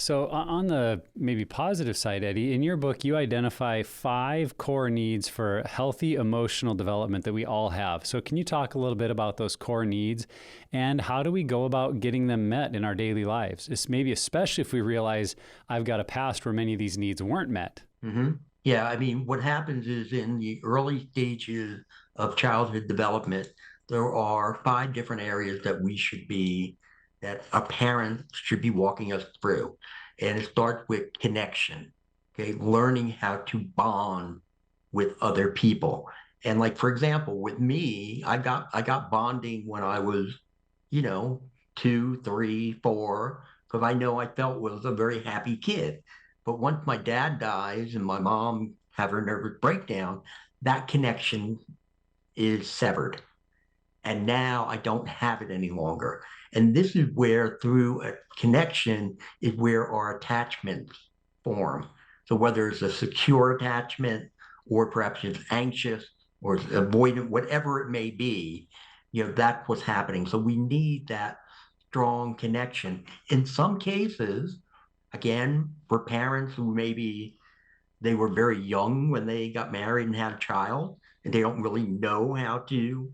So, on the maybe positive side, Eddie, in your book, you identify 5 core needs for healthy emotional development that we all have. So, can you talk a little bit about those core needs and how do we go about getting them met in our daily lives? It's maybe especially if we realize I've got a past where many of these needs weren't met. hmm Yeah, I mean, what happens is in the early stages of childhood development, there are 5 different areas that a parent should be walking us through. And it starts with connection, okay, learning how to bond with other people. And like, for example, with me, I got bonding when I was, you know, 2, 3, 4, because I know I felt was a very happy kid. But once my dad dies and my mom have her nervous breakdown, that connection is severed. And now I don't have it any longer. And this is where, through a connection, is where our attachments form. So whether it's a secure attachment or perhaps it's anxious or it's avoidant, whatever it may be, that's what's happening. So we need that strong connection. In some cases, again, for parents who maybe they were very young when they got married and had a child, and they don't really know how to,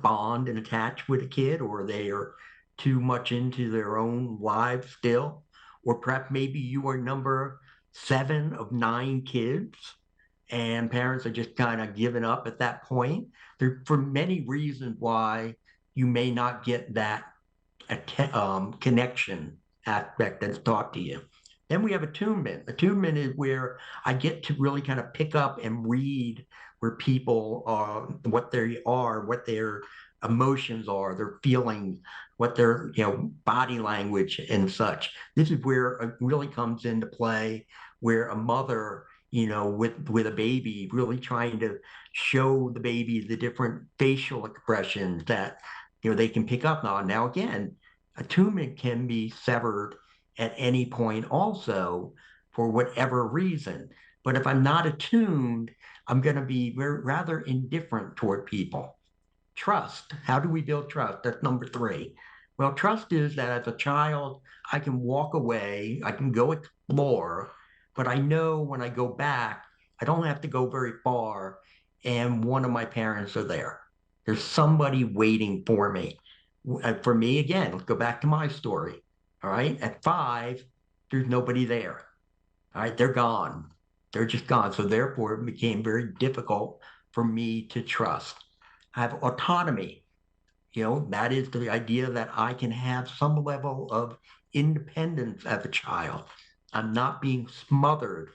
bond and attach with a kid, or they are too much into their own lives still, or perhaps maybe you are number 7 of 9 kids, and parents are just kind of giving up at that point. There for many reasons why you may not get that connection aspect that's taught to you. Then we have attunement. Attunement is where I get to really kind of pick up and read where people are, what they are, what their emotions are, their feelings, what their body language and such. This is where it really comes into play, where a mother, with a baby, really trying to show the baby the different facial expressions that they can pick up on. Now, again, attunement can be severed at any point also for whatever reason. But if I'm not attuned, I'm going to be rather indifferent toward people. Trust. How do we build trust? That's number 3. Well, trust is that as a child, I can walk away, I can go explore, but I know when I go back, I don't have to go very far, and one of my parents are there. There's somebody waiting for me. For me, again, let's go back to my story. All right. At 5, there's nobody there. All right. They're gone. They're just gone. So therefore, it became very difficult for me to trust. I have autonomy. That is the idea that I can have some level of independence as a child. I'm not being smothered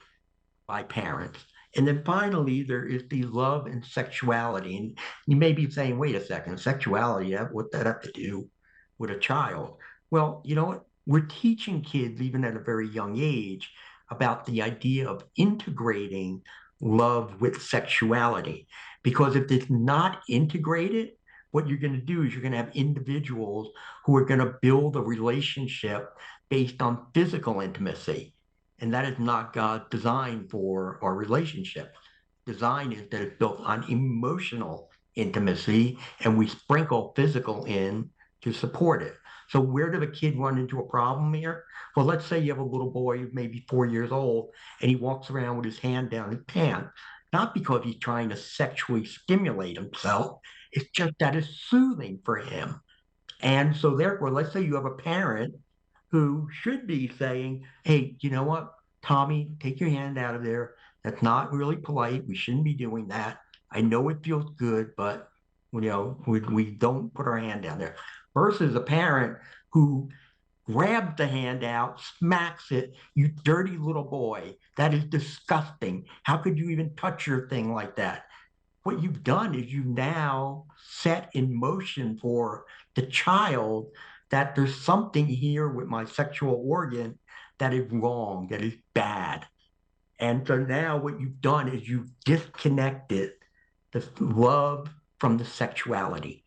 by parents. And then finally, there is the love and sexuality. And you may be saying, wait a second, sexuality, what that have to do with a child? Well, you know what? We're teaching kids, even at a very young age, about the idea of integrating love with sexuality. Because if it's not integrated, what you're going to do is you're going to have individuals who are going to build a relationship based on physical intimacy. And that is not God's design for our relationship. Design is that it's built on emotional intimacy, and we sprinkle physical in to support it. So where did a kid run into a problem here? Well, let's say you have a little boy who's maybe 4 years old, and he walks around with his hand down his pants, not because he's trying to sexually stimulate himself. It's just that it's soothing for him. And so therefore, let's say you have a parent who should be saying, hey, you know what, Tommy, take your hand out of there. That's not really polite. We shouldn't be doing that. I know it feels good, but we don't put our hand down there. Versus a parent who grabs the hand out, smacks it, you dirty little boy. That is disgusting. How could you even touch your thing like that? What you've done is you now set in motion for the child that there's something here with my sexual organ that is wrong, that is bad. And so now what you've done is you've disconnected the love from the sexuality.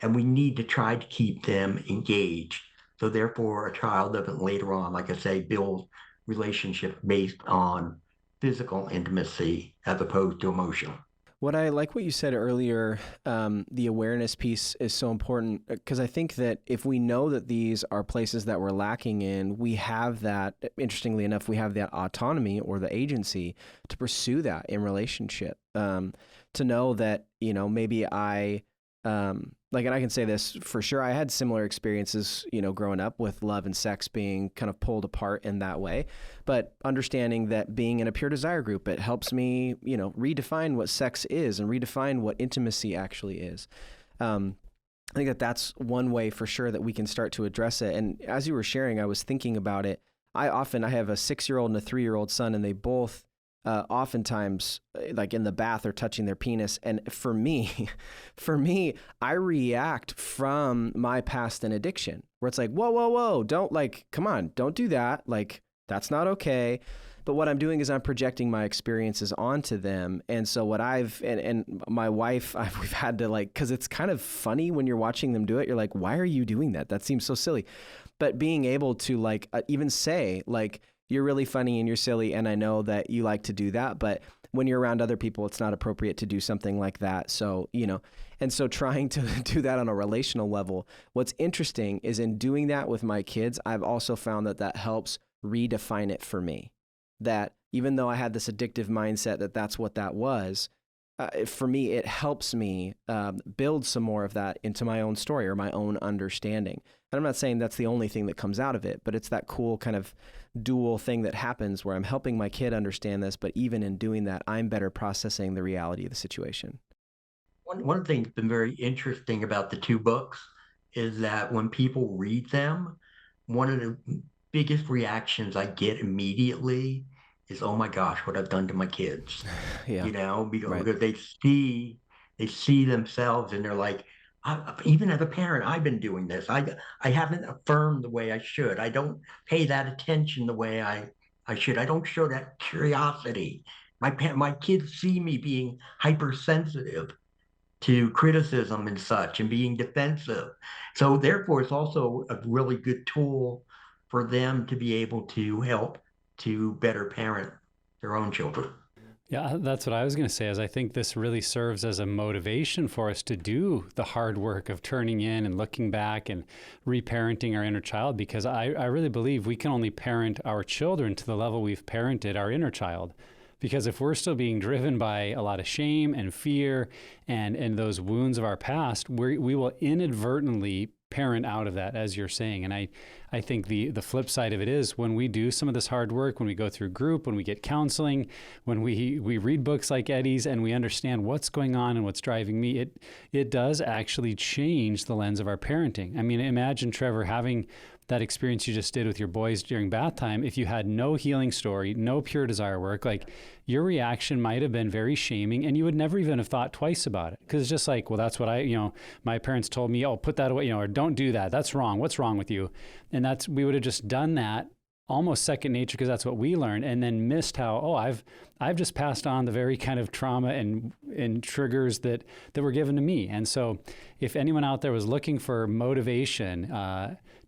And we need to try to keep them engaged. So therefore, a child doesn't later on, like I say, build relationships based on physical intimacy as opposed to emotional. What I like what you said earlier, the awareness piece is so important because I think that if we know that these are places that we're lacking in, we have that, interestingly enough, we have that autonomy or the agency to pursue that in relationship. To know that, you know, maybe and I can say this for sure. I had similar experiences, you know, growing up with love and sex being kind of pulled apart in that way. But understanding that being in a pure desire group, it helps me, you know, redefine what sex is and redefine what intimacy actually is. I think that that's one way for sure that we can start to address it. And as you were sharing, I was thinking about it. I have a 6-year-old and a 3-year-old son, and they both oftentimes like in the bath or touching their penis. And for me, I react from my past and addiction where it's like, whoa, don't come on, don't do that. Like, that's not okay. But what I'm doing is I'm projecting my experiences onto them. And so what and my wife, we've had to cause it's kind of funny when you're watching them do it. You're like, why are you doing that? That seems so silly. But being able to even say you're really funny and you're silly, and I know that you like to do that, but when you're around other people, it's not appropriate to do something like that. So, you know, and so trying to do that on a relational level, what's interesting is in doing that with my kids, I've also found that helps redefine it for me. That even though I had this addictive mindset that that's what that was, for me, it helps me build some more of that into my own story or my own understanding. And I'm not saying that's the only thing that comes out of it, but it's that cool kind of dual thing that happens where I'm helping my kid understand this, but even in doing that, I'm better processing the reality of the situation. One thing that's been very interesting about the two books is that when people read them, one of the biggest reactions I get immediately is, "Oh my gosh, what I've done to my kids." Yeah. You know, because, Right. because they see themselves and they're like, even as a parent, I've been doing this. I haven't affirmed the way I should. I don't pay that attention the way I should. I don't show that curiosity. My kids see me being hypersensitive to criticism and such and being defensive. So therefore, it's also a really good tool for them to be able to help to better parent their own children. Yeah, that's what I was going to say. Is I think this really serves as a motivation for us to do the hard work of turning in and looking back and reparenting our inner child, because I really believe we can only parent our children to the level we've parented our inner child. Because if we're still being driven by a lot of shame and fear and those wounds of our past, we will inadvertently parent out of that, as you're saying. And I think the flip side of it is when we do some of this hard work, when we go through group, when we get counseling, when we read books like Eddie's and we understand what's going on and what's driving me, it does actually change the lens of our parenting. I mean, imagine, Trevor, having that experience you just did with your boys during bath time. If you had no healing story, no pure desire work, your reaction might have been very shaming, and you would never even have thought twice about it. Because it's just like, well, that's what my parents told me, oh, put that away, or don't do that. That's wrong. What's wrong with you? And we would have just done that almost second nature because that's what we learned, and then missed how, I've just passed on the very kind of trauma and triggers that were given to me. And so if anyone out there was looking for motivation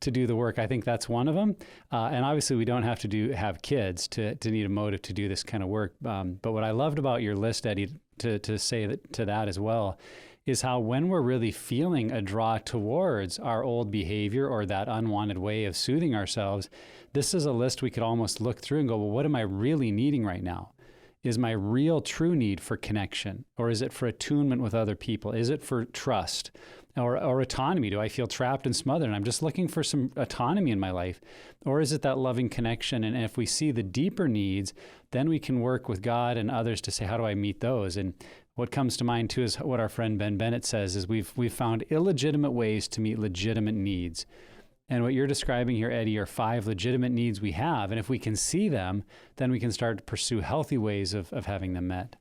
to do the work, I think that's one of them. And obviously we don't have to have kids to need a motive to do this kind of work. But what I loved about your list, Eddie, to say to that as well, is how when we're really feeling a draw towards our old behavior or that unwanted way of soothing ourselves, this is a list we could almost look through and go, well, what am I really needing right now? Is my real true need for connection? Or is it for attunement with other people? Is it for trust or autonomy? Do I feel trapped and smothered and I'm just looking for some autonomy in my life? Or is it that loving connection? And if we see the deeper needs, then we can work with God and others to say, how do I meet those? And what comes to mind too is what our friend Ben Bennett says is we've found illegitimate ways to meet legitimate needs. And what you're describing here, Eddie, are 5 legitimate needs we have. And if we can see them, then we can start to pursue healthy ways of having them met.